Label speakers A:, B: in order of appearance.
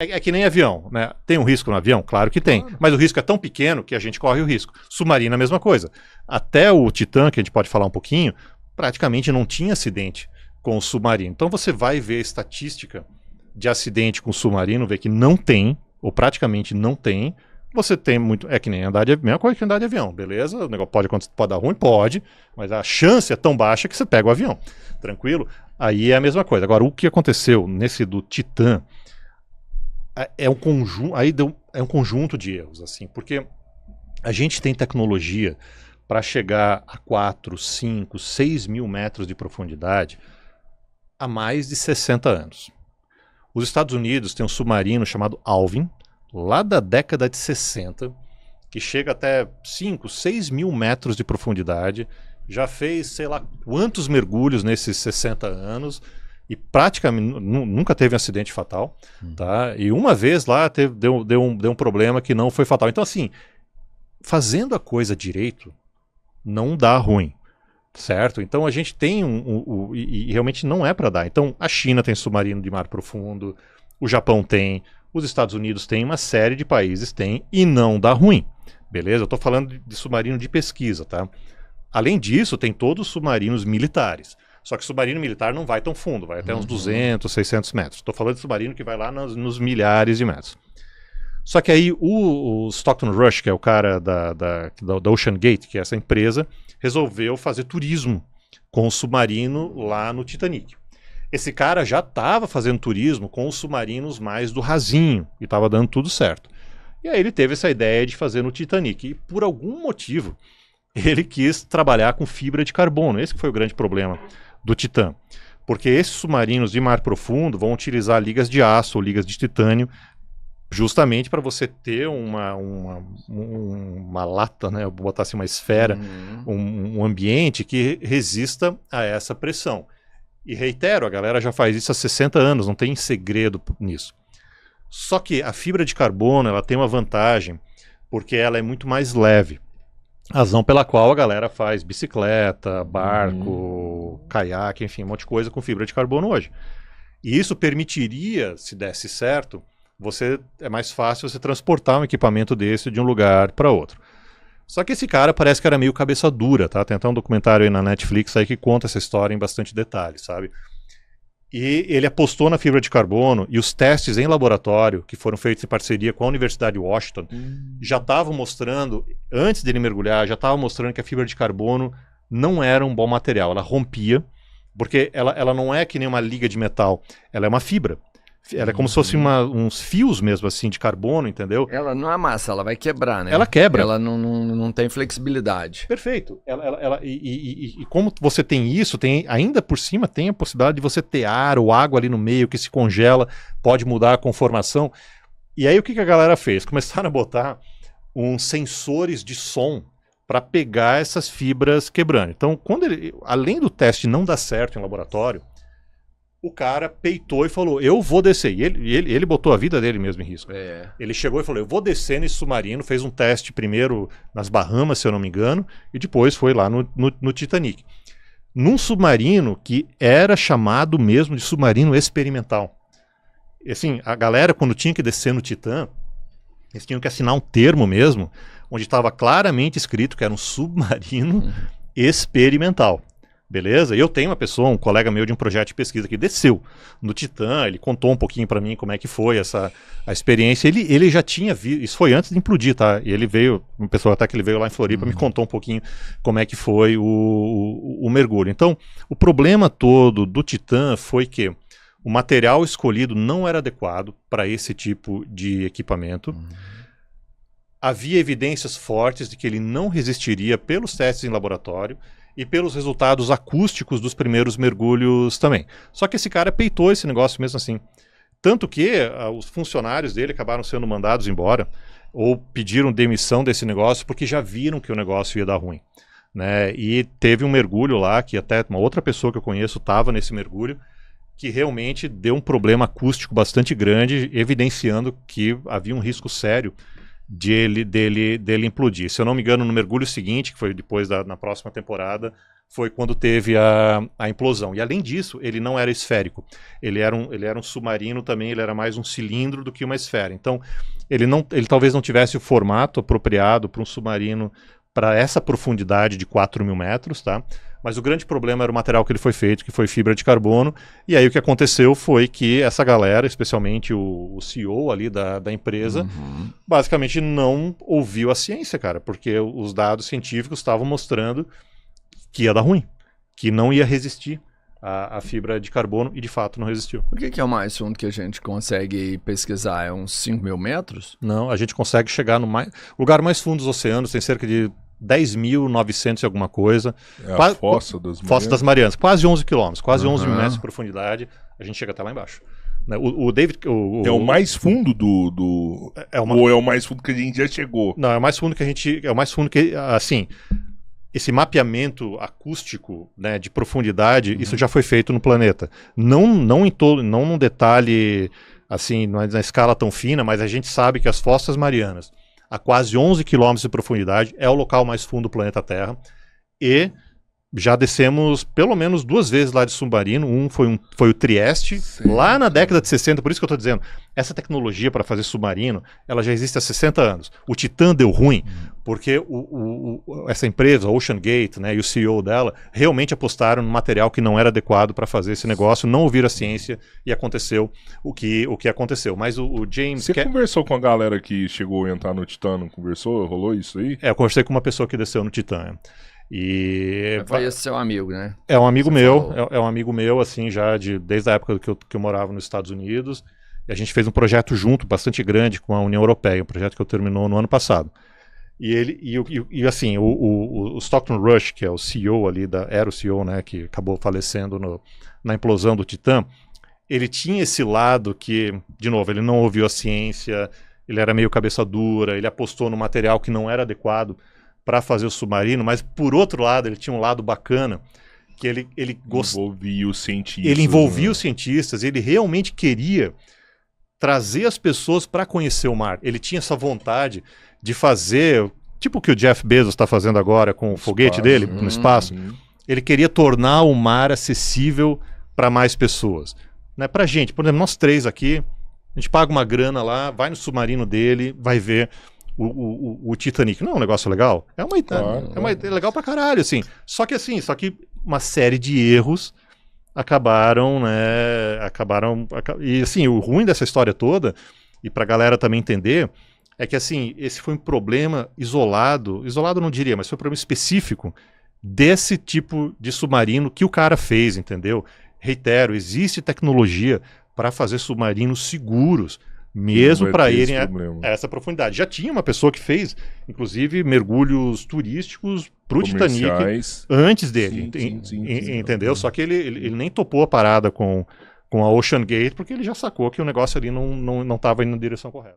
A: É que nem avião, né? Tem um risco no avião? Claro que tem.
B: Claro.
A: Mas o risco é tão pequeno que a gente corre o risco. Submarino é a mesma coisa. Até o Titã, que a gente pode falar um pouquinho, praticamente não tinha acidente com o submarino. Então você vai ver a estatística de acidente com o submarino, vê que não tem, ou praticamente não tem. Você tem muito. É que nem andar de avião, mesma coisa que andar de avião, beleza? O negócio pode acontecer, pode dar ruim? Pode, mas a chance é tão baixa que você pega o avião. Tranquilo? Aí é a mesma coisa. Agora, o que aconteceu nesse do Titã é um conjunto. É um conjunto de erros, assim, porque a gente tem tecnologia para chegar a 4, 5, 6 mil metros de profundidade há mais de 60 anos. Os Estados Unidos têm um submarino chamado Alvin, lá da década de 60, que chega até 5, 6 mil metros de profundidade, já fez sei lá quantos mergulhos nesses 60 anos e praticamente nunca teve um acidente fatal, tá? E uma vez lá deu um problema que não foi fatal. Então assim, fazendo a coisa direito, não dá ruim, certo? Então a gente tem e realmente não é para dar. Então a China tem submarino de mar profundo, o Japão tem, os Estados Unidos tem, uma série de países tem e não dá ruim, beleza? Eu estou falando de submarino de pesquisa, tá? Além disso, tem todos os submarinos militares. Só que submarino militar não vai tão fundo, vai até uns 200, 600 metros. Estou falando de submarino que vai lá nos milhares de metros. Só que aí o Stockton Rush, que é o cara da Ocean Gate, que é essa empresa, resolveu fazer turismo com o submarino lá no Titanic. Esse cara já estava fazendo turismo com os submarinos mais do rasinho e estava dando tudo certo. E aí ele teve essa ideia de fazer no Titanic. E por algum motivo ele quis trabalhar com fibra de carbono. Esse que foi o grande problema do Titã. Porque esses submarinos de mar profundo vão utilizar ligas de aço ou ligas de titânio justamente para você ter uma lata, né? Eu vou botar assim, uma esfera, um ambiente que resista a essa pressão. E reitero, a galera já faz isso há 60 anos, não tem segredo nisso. Só que a fibra de carbono ela tem uma vantagem, porque ela é muito mais leve. Razão pela qual a galera faz bicicleta, barco, caiaque, enfim, um monte de coisa com fibra de carbono hoje. E isso permitiria, se desse certo, é mais fácil você transportar um equipamento desse de um lugar para outro. Só que esse cara parece que era meio cabeça dura, tá? Tem até um documentário aí na Netflix aí que conta essa história em bastante detalhe, sabe? E ele apostou na fibra de carbono e os testes em laboratório, que foram feitos em parceria com a Universidade de Washington, já estavam mostrando, antes dele mergulhar, já estavam mostrando que a fibra de carbono não era um bom material. Ela rompia, porque ela não é que nem uma liga de metal, ela é uma fibra. Ela é como se fosse uns fios mesmo assim de carbono, entendeu?
B: Ela não amassa, ela vai quebrar, né?
A: Ela quebra.
B: Ela não tem flexibilidade.
A: Perfeito. E como você tem isso, ainda por cima tem a possibilidade de você ter ar ou água ali no meio que se congela, pode mudar a conformação. E aí o que a galera fez? Começaram a botar uns sensores de som para pegar essas fibras quebrando. Então, além do teste não dar certo em laboratório, o cara peitou e falou, eu vou descer. E ele botou a vida dele mesmo em risco. Ele chegou e falou, eu vou descer nesse submarino, fez um teste primeiro nas Bahamas, se eu não me engano, e depois foi lá no Titanic. Num submarino que era chamado mesmo de submarino experimental. E assim, a galera, quando tinha que descer no Titã, eles tinham que assinar um termo mesmo, onde estava claramente escrito que era um submarino experimental. Beleza? E eu tenho uma pessoa, um colega meu de um projeto de pesquisa que desceu no Titã, ele contou um pouquinho para mim como é que foi a experiência. Ele já tinha visto, isso foi antes de implodir, tá? E ele veio, uma pessoa até que ele veio lá em Floripa, me contou um pouquinho como é que foi o mergulho. Então, o problema todo do Titã foi que o material escolhido não era adequado para esse tipo de equipamento. Havia evidências fortes de que ele não resistiria pelos testes em laboratório e pelos resultados acústicos dos primeiros mergulhos também. Só que esse cara peitou esse negócio mesmo assim. Tanto que os funcionários dele acabaram sendo mandados embora ou pediram demissão desse negócio porque já viram que o negócio ia dar ruim. Né? E teve um mergulho lá, que até uma outra pessoa que eu conheço estava nesse mergulho, que realmente deu um problema acústico bastante grande, evidenciando que havia um risco sério dele implodir. Se eu não me engano, no mergulho seguinte, que foi depois na próxima temporada, foi quando teve a implosão. E além disso, ele não era esférico. Ele era um submarino também, ele era mais um cilindro do que uma esfera. Então, ele talvez não tivesse o formato apropriado para um submarino para essa profundidade de 4.000 metros, tá? Mas o grande problema era o material que ele foi feito, que foi fibra de carbono. E aí o que aconteceu foi que essa galera, especialmente o CEO ali da empresa, basicamente não ouviu a ciência, cara, porque os dados científicos estavam mostrando que ia dar ruim, que não ia resistir a fibra de carbono, e de fato não resistiu.
B: O que é o mais fundo que a gente consegue pesquisar? É uns 5.000 metros?
A: Não, a gente consegue chegar no lugar mais fundo dos oceanos, tem cerca de 10.900 e alguma coisa.
C: É a Fossa
A: das Marianas, quase 11 quilômetros, quase 11 mil metros de profundidade, a gente chega até lá embaixo. O David...
C: É o mais fundo ou é o mais fundo que a gente já chegou?
A: Não, é o mais fundo que a gente... É o mais fundo que, assim... Esse mapeamento acústico, né, de profundidade, isso já foi feito no planeta. Não num detalhe, assim, na escala tão fina, mas a gente sabe que as Fossas Marianas, a quase 11 quilômetros de profundidade, é o local mais fundo do planeta Terra. E já descemos pelo menos 2 vezes lá de submarino. Foi o Trieste, lá na década de 60, por isso que eu estou dizendo, essa tecnologia para fazer submarino, ela já existe há 60 anos. O Titan deu ruim, porque essa empresa, a OceanGate, né, e o CEO dela, realmente apostaram no material que não era adequado para fazer esse negócio, não ouviram a ciência, e aconteceu o que aconteceu. Mas o James...
C: Você conversou com a galera que chegou a entrar no Titan, não conversou? Rolou isso aí?
A: Eu conversei com uma pessoa que desceu no Titan, E
B: foi esse seu amigo, né?
A: É um amigo meu, é um amigo meu, assim, já desde a época que eu morava nos Estados Unidos. E a gente fez um projeto junto, bastante grande, com a União Europeia, um projeto que eu terminou no ano passado. E assim, o Stockton Rush, que é o CEO ali, era o CEO, né, que acabou falecendo na implosão do Titã, ele tinha esse lado que, de novo, ele não ouviu a ciência, ele era meio cabeça dura, ele apostou no material que não era adequado para fazer o submarino, mas por outro lado ele tinha um lado bacana, que ele
C: envolvia os cientistas.
A: Ele envolvia os cientistas, ele realmente queria trazer as pessoas para conhecer o mar. Ele tinha essa vontade de fazer, tipo o que o Jeff Bezos está fazendo agora com o foguete dele no espaço. Ele queria tornar o mar acessível para mais pessoas. Né? Para gente, por exemplo, nós 3 aqui, a gente paga uma grana lá, vai no submarino dele, vai ver o Titanic. Não é um negócio legal? É legal pra caralho, assim. Só que uma série de erros acabaram, né? E assim, o ruim dessa história toda, e pra galera também entender, é que assim, esse foi um problema isolado não diria, mas foi um problema específico desse tipo de submarino que o cara fez, entendeu? Reitero, existe tecnologia para fazer submarinos seguros, mesmo para irem a essa profundidade. Já tinha uma pessoa que fez, inclusive, mergulhos turísticos para o Titanic antes dele, entendeu? Só que ele nem topou a parada com a OceanGate, porque ele já sacou que o negócio ali não estava indo na direção correta.